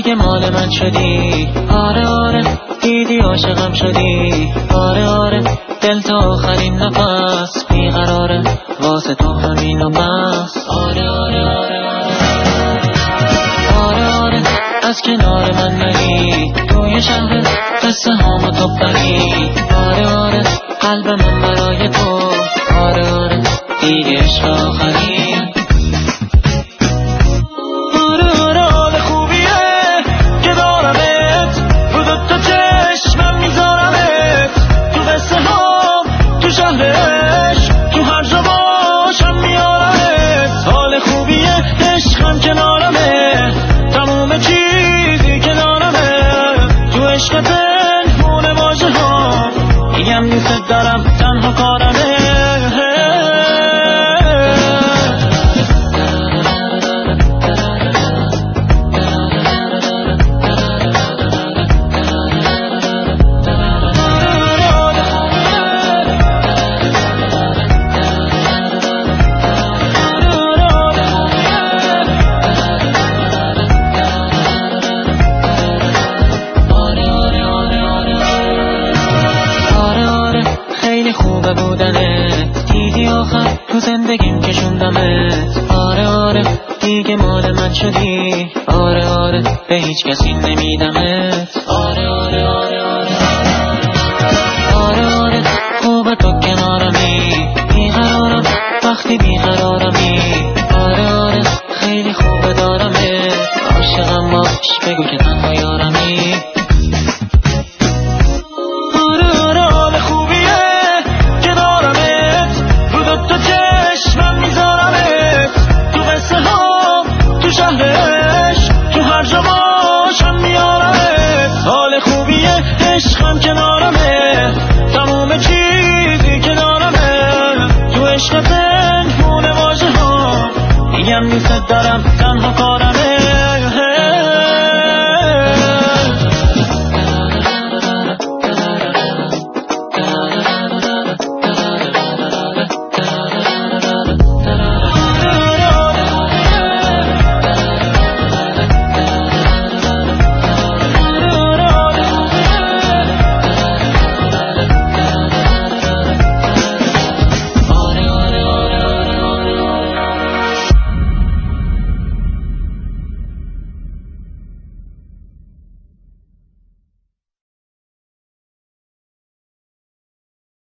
دیگه مال من شدی. آره آره دیدی عاشقم شدی. آره آره دل تا آخرین نفس بیقراره واسه تو همین و بس. آره آره آره آره آره از کنار من نری توی شهر قصه هامو تو بری. آره آره قلب من برای تو. آره آره دیگه عشق آخری. آره آره حال خوبیه که دارمت رو دوتا چشمم میذارمت تو قصه ها تو شهرش تو هر جا باشم میارمت. حال خوبیه عشقم کنارمه تموم چیزی که دارمه تو عشق تلفون واژه ها میگم دوست دارم تنها کارمه. خوبه بودنت دیدی آخر تو زندگیم کشوندمت. آره آره دیگه مال من شدی. آره آره به هیچ کسی نمیدمت. آره آره آره آره آره آره خوبه تو کنارمی بیقرارم وقتی بیقرارمی. آره آره خیلی خوبه دارمت عاشقم باش بگو که تنها یارمی. تو هر جا باشم میارمت. حال خوبیه عشقم کنارمه تمام چیزی که دارمه تو عشق تلفون واژه ها میگم دوست دارم تنها کارمه.